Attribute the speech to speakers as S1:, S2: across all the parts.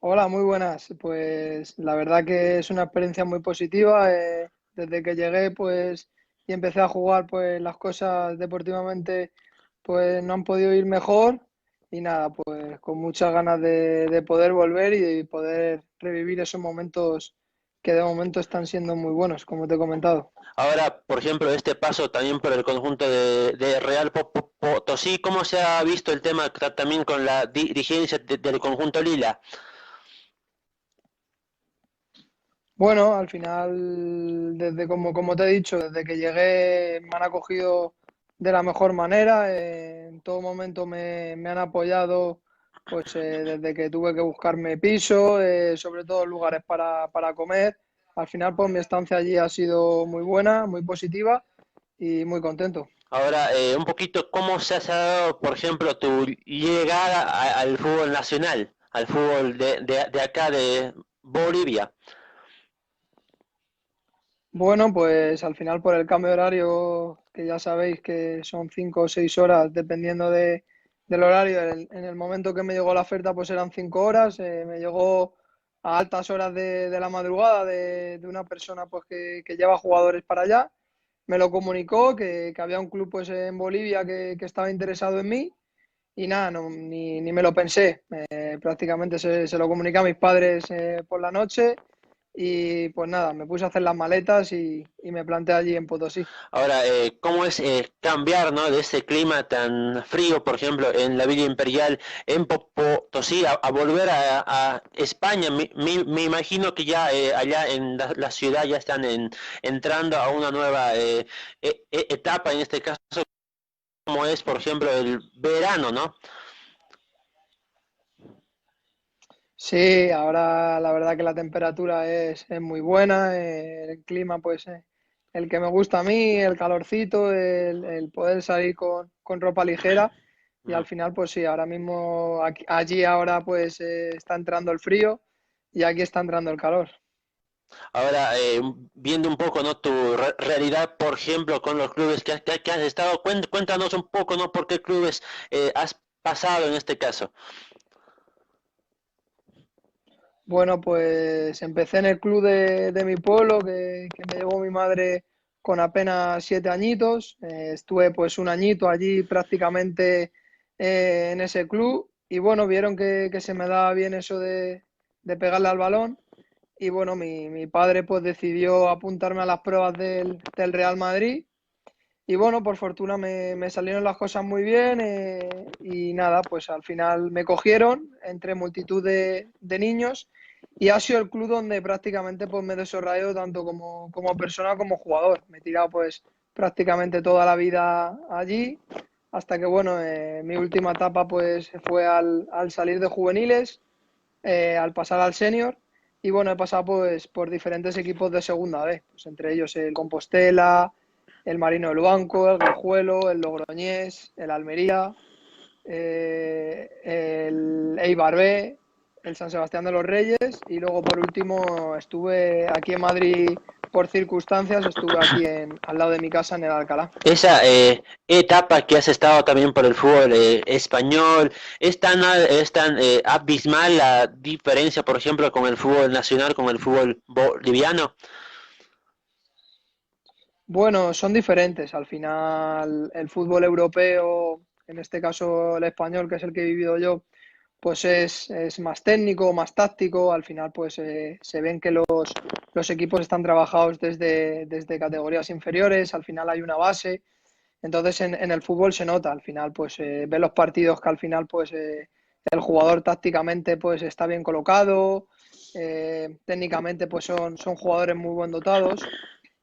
S1: Hola, muy buenas. Pues la verdad que es una experiencia muy positiva. Desde que llegué, pues, y empecé a jugar, pues las cosas deportivamente, pues no han podido ir mejor. Y nada, pues con muchas ganas de poder volver y de poder revivir esos momentos que de momento están siendo muy buenos, como te he comentado.
S2: Ahora, por ejemplo, este paso también por el conjunto de Real Potosí, ¿cómo se ha visto el tema también con la dirigencia del conjunto Lila?
S1: Bueno, al final, desde como te he dicho, desde que llegué me han acogido de la mejor manera. En todo momento me han apoyado, pues desde que tuve que buscarme piso, sobre todo lugares para comer. Al final, pues mi estancia allí ha sido muy buena, muy positiva y muy contento.
S2: Ahora, un poquito, ¿cómo se ha dado, por ejemplo, tu llegada al fútbol nacional, al fútbol de acá, de Bolivia?
S1: Bueno, pues al final por el cambio de horario, que ya sabéis que son 5 o 6 horas, dependiendo del horario. En el momento que me llegó la oferta, pues eran 5 horas. Me llegó a altas horas de la madrugada de una persona pues que lleva jugadores para allá. Me lo comunicó que había un club pues en Bolivia que estaba interesado en mí y nada, ni me lo pensé. Prácticamente se lo comuniqué a mis padres por la noche y pues nada, me puse a hacer las maletas y me planté allí en Potosí.
S2: Ahora, ¿cómo es cambiar, ¿no? De ese clima tan frío, por ejemplo, en la Villa Imperial, en Potosí, a volver a España? Me imagino que ya allá en la ciudad ya están entrando a una nueva etapa, en este caso, como es, por ejemplo, el verano, ¿no?
S1: Sí, ahora la verdad que la temperatura es muy buena, el clima pues el que me gusta a mí, el calorcito, el poder salir con ropa ligera y al final pues sí, ahora mismo allí ahora pues está entrando el frío y aquí está entrando el calor.
S2: Ahora, viendo un poco, ¿no? Tu realidad, por ejemplo, con los clubes que has estado, cuéntanos un poco, ¿no? ¿Por qué clubes has pasado en este caso?
S1: Bueno, pues empecé en el club de mi pueblo que me llevó mi madre con apenas 7 añitos. Estuve pues un añito allí prácticamente en ese club y bueno, vieron que se me daba bien eso de pegarle al balón y bueno, mi padre pues decidió apuntarme a las pruebas del Real Madrid y bueno, por fortuna me salieron las cosas muy bien y nada, pues al final me cogieron entre multitud de niños y ha sido el club donde prácticamente pues me he desarrollado tanto como persona como jugador. Me he tirado pues prácticamente toda la vida allí hasta que bueno, mi última etapa pues fue al salir de juveniles, al pasar al senior y bueno, he pasado pues por diferentes equipos de segunda B, pues entre ellos el Compostela, el Marino del Banco, el Guijuelo, el Logroñés, el Almería, el Eibar B, el San Sebastián de los Reyes y luego por último estuve aquí en Madrid por circunstancias, estuve aquí al lado de mi casa en el Alcalá.
S2: Esa etapa que has estado también por el fútbol español, es tan abismal la diferencia, por ejemplo, con el fútbol nacional, con el fútbol boliviano?
S1: Bueno, son diferentes. Al final, el fútbol europeo, en este caso el español, que es el que he vivido yo, pues es más técnico, más táctico. Al final, pues se ven que los equipos están trabajados desde categorías inferiores. Al final hay una base. Entonces, en el fútbol se nota. Al final, pues ven los partidos que al final, pues el jugador tácticamente, pues está bien colocado. Técnicamente, pues son jugadores muy buen dotados.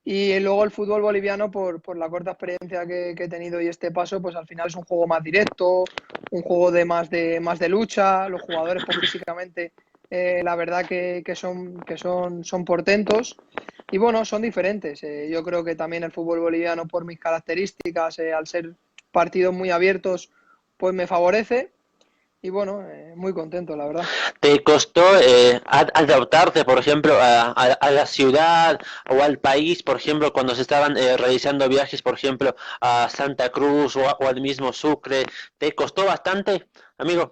S1: Y luego el fútbol boliviano, por la corta experiencia que he tenido y este paso, pues al final es un juego más directo, un juego de más de lucha. Los jugadores, pues físicamente, la verdad que son portentos. Y bueno, son diferentes. Yo creo que también el fútbol boliviano, por mis características, al ser partidos muy abiertos, pues me favorece. Y bueno, muy contento, la verdad.
S2: ¿Te costó adaptarte, por ejemplo, a la ciudad o al país, por ejemplo, cuando se estaban realizando viajes, por ejemplo, a Santa Cruz o al mismo Sucre? ¿Te costó bastante, amigo?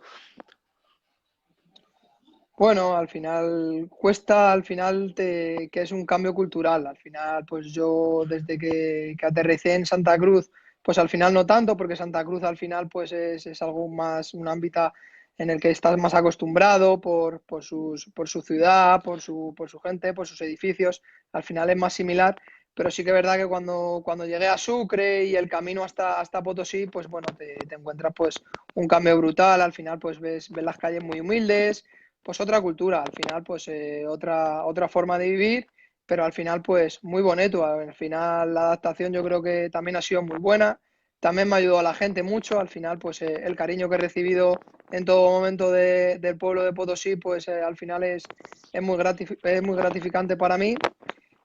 S1: Bueno, al final cuesta, al final que es un cambio cultural. Al final, pues yo desde que aterricé en Santa Cruz, pues al final no tanto, porque Santa Cruz al final pues es algo más, un ámbito en el que estás más acostumbrado por su ciudad, por su gente, por sus edificios. Al final es más similar, pero sí que es verdad que cuando llegué a Sucre y el camino hasta Potosí, pues bueno, te encuentras pues un cambio brutal. Al final pues ves las calles muy humildes, pues otra cultura, al final pues otra forma de vivir, pero al final pues muy bonito. Al final la adaptación yo creo que también ha sido muy buena, también me ayudó a la gente mucho. Al final pues el cariño que he recibido en todo momento del pueblo de Potosí pues al final es muy gratificante para mí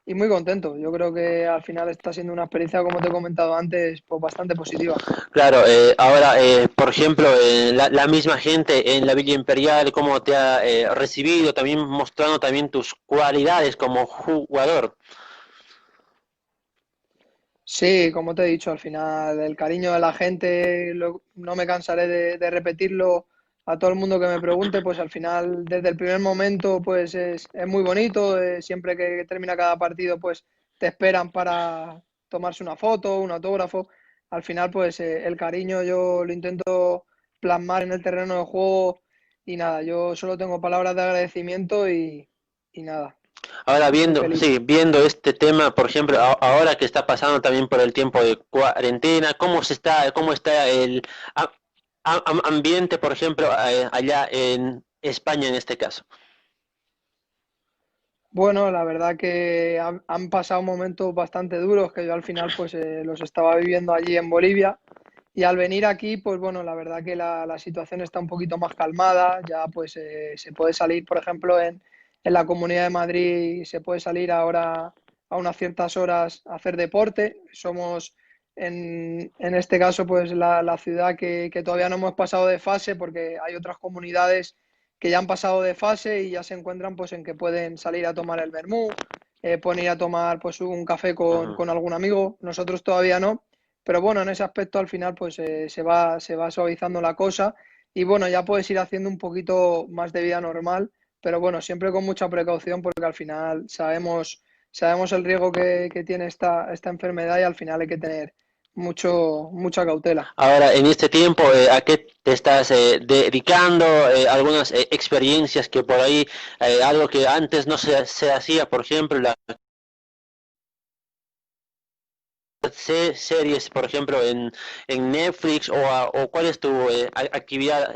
S1: y muy contento. Yo creo que al final está siendo una experiencia, como te he comentado antes, pues bastante positiva.
S2: Claro, ahora, por ejemplo, la misma gente en la Villa Imperial, cómo te ha recibido, también mostrando también tus cualidades como jugador.
S1: Sí, como te he dicho, al final el cariño de la gente, no me cansaré de repetirlo a todo el mundo que me pregunte, pues al final desde el primer momento pues es muy bonito, siempre que termina cada partido pues te esperan para tomarse una foto, un autógrafo. Al final pues el cariño yo lo intento plasmar en el terreno de juego y nada, yo solo tengo palabras de agradecimiento y nada,
S2: Ahora
S1: muy
S2: viendo,
S1: feliz.
S2: sí, viendo este tema, por ejemplo, ahora que está pasando también por el tiempo de cuarentena, cómo está el a- ambiente, por ejemplo, allá en España en este caso?
S1: Bueno, la verdad que han pasado momentos bastante duros que yo al final pues los estaba viviendo allí en Bolivia y al venir aquí pues bueno, la verdad que la situación está un poquito más calmada, ya pues se puede salir, por ejemplo, en la Comunidad de Madrid se puede salir ahora a unas ciertas horas a hacer deporte. Somos en este caso pues la ciudad que todavía no hemos pasado de fase porque hay otras comunidades que ya han pasado de fase y ya se encuentran pues en que pueden salir a tomar el vermú, pueden ir a tomar pues un café
S2: Ujú.
S1: con algún amigo. Nosotros todavía no, pero bueno, en ese aspecto al final pues se va suavizando la cosa y bueno, ya puedes ir haciendo un poquito más de vida normal, pero bueno, siempre con mucha precaución porque al final sabemos el riesgo que tiene esta enfermedad y al final hay que tener mucha cautela.
S2: Ahora, en este tiempo, ¿a qué te estás dedicando? Algunas experiencias que por ahí, algo que antes no se hacía, por ejemplo, la series, por ejemplo, en Netflix o cuál es tu actividad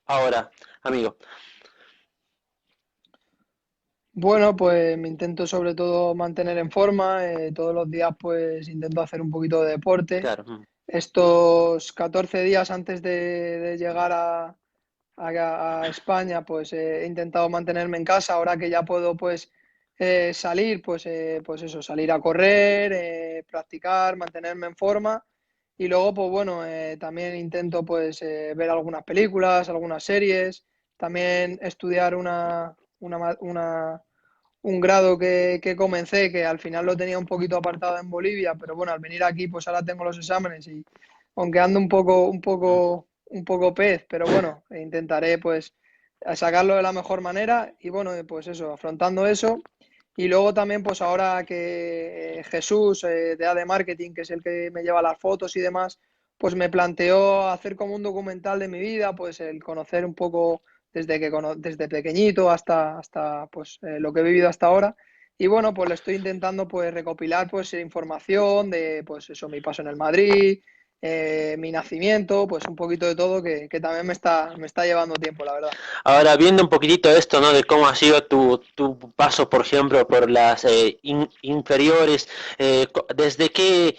S2: ahora, amigo.
S1: Bueno, pues me intento sobre todo mantener en forma, todos los días pues intento hacer un poquito de deporte.
S2: Claro. Mm.
S1: Estos 14 días antes de llegar a España pues he intentado mantenerme en casa, ahora que ya puedo pues salir, pues eso, salir a correr, practicar, mantenerme en forma y luego pues bueno, también intento pues ver algunas películas, algunas series, también estudiar un grado que comencé, que al final lo tenía un poquito apartado en Bolivia, pero bueno, al venir aquí, pues ahora tengo los exámenes y aunque ando un poco pez, pero bueno, intentaré pues sacarlo de la mejor manera y bueno, pues eso, afrontando eso. Y luego también, pues ahora que Jesús de AD Marketing, que es el que me lleva las fotos y demás, pues me planteó hacer como un documental de mi vida, pues el conocer un poco desde pequeñito hasta pues, lo que he vivido hasta ahora. Y bueno, pues le estoy intentando pues recopilar pues información de pues eso, mi paso en el Madrid, mi nacimiento, pues un poquito de todo que también me está llevando tiempo, la verdad.
S2: Ahora, viendo un poquitito esto, ¿no? De cómo ha sido tu paso, por ejemplo, por las inferiores, ¿desde qué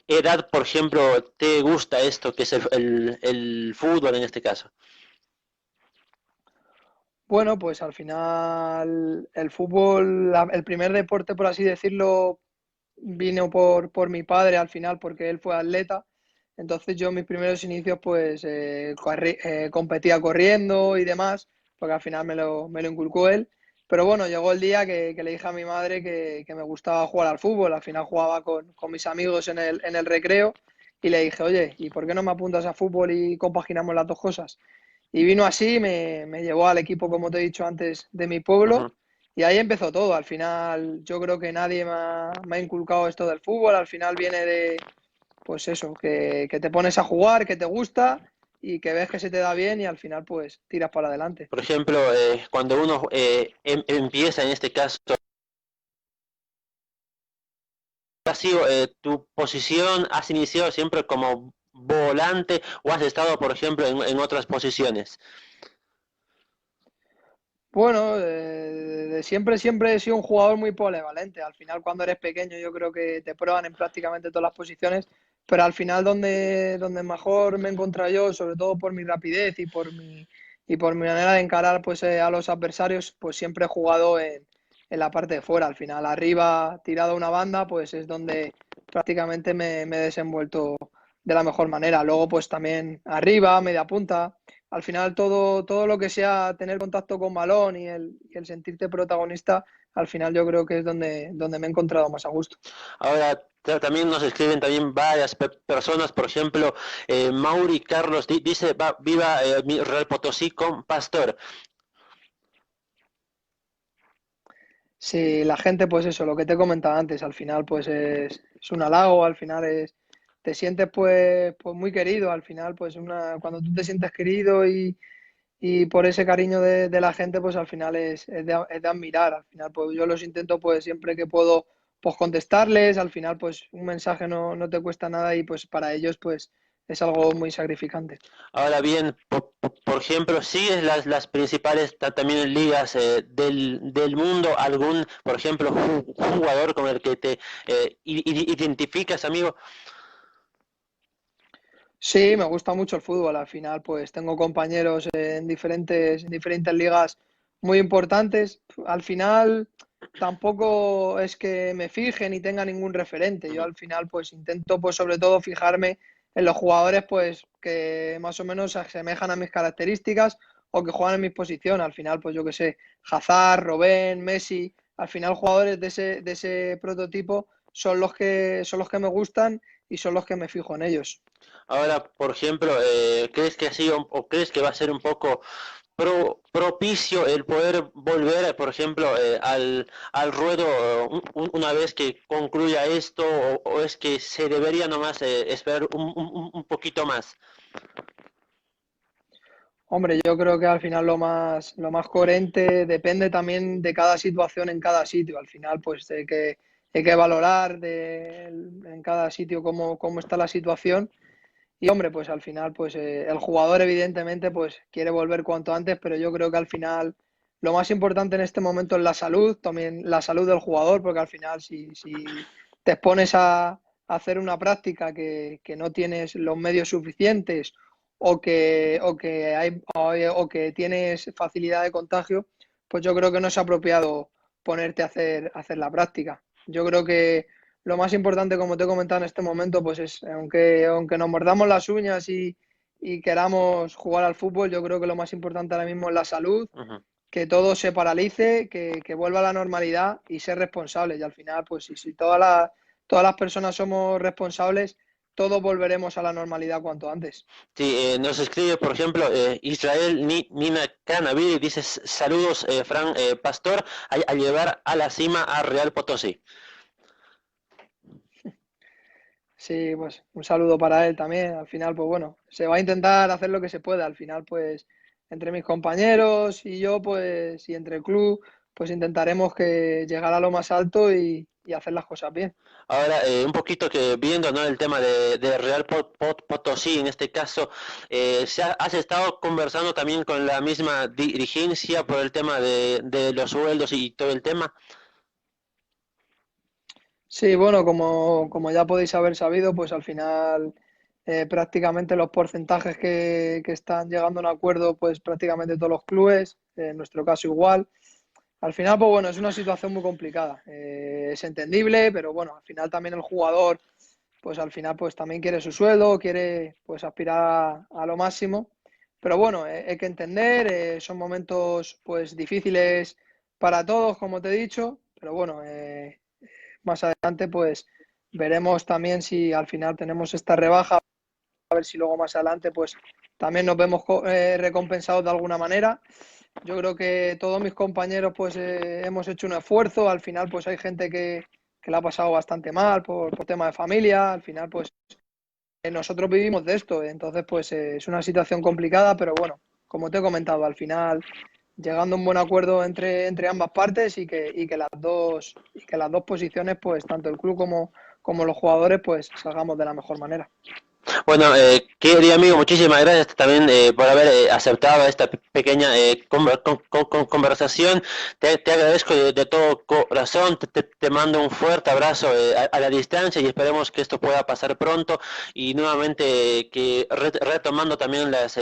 S2: edad, por ejemplo, te gusta esto, que es el fútbol en este caso?
S1: Bueno, pues al final el fútbol, el primer deporte, por así decirlo, vino por mi padre al final, porque él fue atleta. Entonces yo mis primeros inicios pues competía corriendo y demás, porque al final me lo inculcó él. Pero bueno, llegó el día que le dije a mi madre que me gustaba jugar al fútbol. Al final jugaba con mis amigos en el recreo y le dije, oye, ¿y por qué no me apuntas a fútbol y compaginamos las dos cosas? y vino así, me llevó al equipo, como te he dicho antes, de mi pueblo.
S2: Ujú.
S1: Y ahí empezó todo. Al final, yo creo que nadie me ha inculcado esto del fútbol. Al final viene de, pues eso, que te pones a jugar, que te gusta y que ves que se te da bien y al final, pues tiras para adelante.
S2: Por ejemplo, cuando uno empieza en este caso, ¿ha sido tu posición, has iniciado siempre como volante o has estado, por ejemplo, en otras posiciones?
S1: Bueno, de siempre he sido un jugador muy polivalente. Al final, cuando eres pequeño, yo creo que te prueban en prácticamente todas las posiciones, pero al final donde mejor me he encontrado yo, sobre todo por mi rapidez y por mi manera de encarar pues, a los adversarios, pues siempre he jugado en la parte de fuera. Al final, arriba, tirado a una banda, pues es donde prácticamente me he desenvuelto de la mejor manera. Luego, pues también arriba, media punta. Al final todo lo que sea tener contacto con balón y el sentirte protagonista, al final yo creo que es donde me he encontrado más a gusto.
S2: Ahora también nos escriben también varias personas, por ejemplo, Mauri Carlos dice, viva mi Real Potosí con Pastor.
S1: Si la gente, pues eso, lo que te he comentado antes, al final pues es un halago, al final te sientes pues muy querido, al final pues cuando tú te sientes querido y por ese cariño de la gente, pues al final es de admirar. Al final, pues yo los intento, pues siempre que puedo, pues contestarles. Al final, pues un mensaje no te cuesta nada y pues para ellos, pues es algo muy sacrificante.
S2: Ahora bien, por ejemplo, ¿sigues las principales también ligas del mundo? ¿Algún, por ejemplo, jugador con el que te identificas, amigo?
S1: Sí, me gusta mucho el fútbol. Al final, pues tengo compañeros en diferentes ligas muy importantes. Al final, tampoco es que me fije ni tenga ningún referente. Yo
S2: Ujú.
S1: al final, pues intento, pues sobre todo fijarme en los jugadores, pues que más o menos se asemejan a mis características o que juegan en mi posición. Al final, pues yo qué sé, Hazard, Robben, Messi. Al final, jugadores de ese prototipo son los que me gustan y son los que me fijo en ellos.
S2: Ahora, por ejemplo, ¿crees que ha sido o crees que va a ser un poco propicio el poder volver, por ejemplo, al ruedo una vez que concluya esto o es que se debería nomás esperar un poquito más?
S1: Hombre, yo creo que al final lo más coherente depende también de cada situación en cada sitio. Al final, pues hay que valorar en cada sitio cómo está la situación. Y hombre, pues al final, pues el jugador evidentemente pues quiere volver cuanto antes, pero yo creo que al final lo más importante en este momento es la salud, también la salud del jugador, porque al final si te expones a hacer una práctica que no tienes los medios suficientes o que tienes facilidad de contagio, pues yo creo que no es apropiado ponerte a hacer la práctica. Yo creo que lo más importante, como te he comentado en este momento, pues es, aunque nos mordamos las uñas y queramos jugar al fútbol, yo creo que lo más importante ahora mismo es la salud,
S2: Ujú.
S1: que todo se paralice, que vuelva a la normalidad y ser responsables. Y al final, pues si todas las personas somos responsables, todos volveremos a la normalidad cuanto antes.
S2: Sí, nos escribe, por ejemplo, Israel Nina Canaviri, dice saludos, Fran Pastor, a llevar a la cima a Real Potosí.
S1: Sí, pues un saludo para él también. Al final, pues bueno, se va a intentar hacer lo que se pueda. Al final, pues entre mis compañeros y yo, pues, y entre el club, pues intentaremos que llegar a lo más alto y hacer las cosas bien.
S2: Ahora, un poquito que viendo, ¿no? El tema de Real Potosí, en este caso, ¿has estado conversando también con la misma dirigencia por el tema de los sueldos y todo el tema?
S1: Sí, bueno, como ya podéis haber sabido, pues al final prácticamente los porcentajes que están llegando a un acuerdo, pues prácticamente todos los clubes, en nuestro caso igual. Al final, pues bueno, es una situación muy complicada. Es entendible, pero bueno, al final también el jugador, pues al final pues también quiere su sueldo, quiere pues aspirar a lo máximo. Pero bueno, hay que entender, son momentos pues difíciles para todos, como te he dicho, pero bueno, más adelante pues veremos también si al final tenemos esta rebaja, a ver si luego más adelante pues también nos vemos recompensados de alguna manera. Yo creo que todos mis compañeros pues hemos hecho un esfuerzo. Al final pues hay gente que la ha pasado bastante mal por tema de familia. Al final pues nosotros vivimos de esto, entonces pues es una situación complicada, pero bueno, como te he comentado, al final llegando a un buen acuerdo entre ambas partes y que las dos posiciones, pues tanto el club como los jugadores, pues salgamos de la mejor manera.
S2: Bueno, querido amigo, muchísimas gracias también por haber aceptado esta pequeña conversación. Te agradezco de todo corazón, te mando un fuerte abrazo a la distancia y esperemos que esto pueda pasar pronto y nuevamente que retomando también las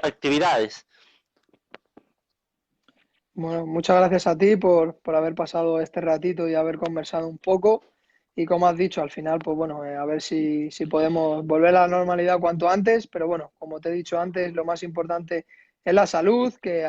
S2: actividades.
S1: Bueno, muchas gracias a ti por haber pasado este ratito y haber conversado un poco. Y como has dicho, al final, pues bueno, a ver si podemos volver a la normalidad cuanto antes. Pero bueno, como te he dicho antes, lo más importante es la salud, que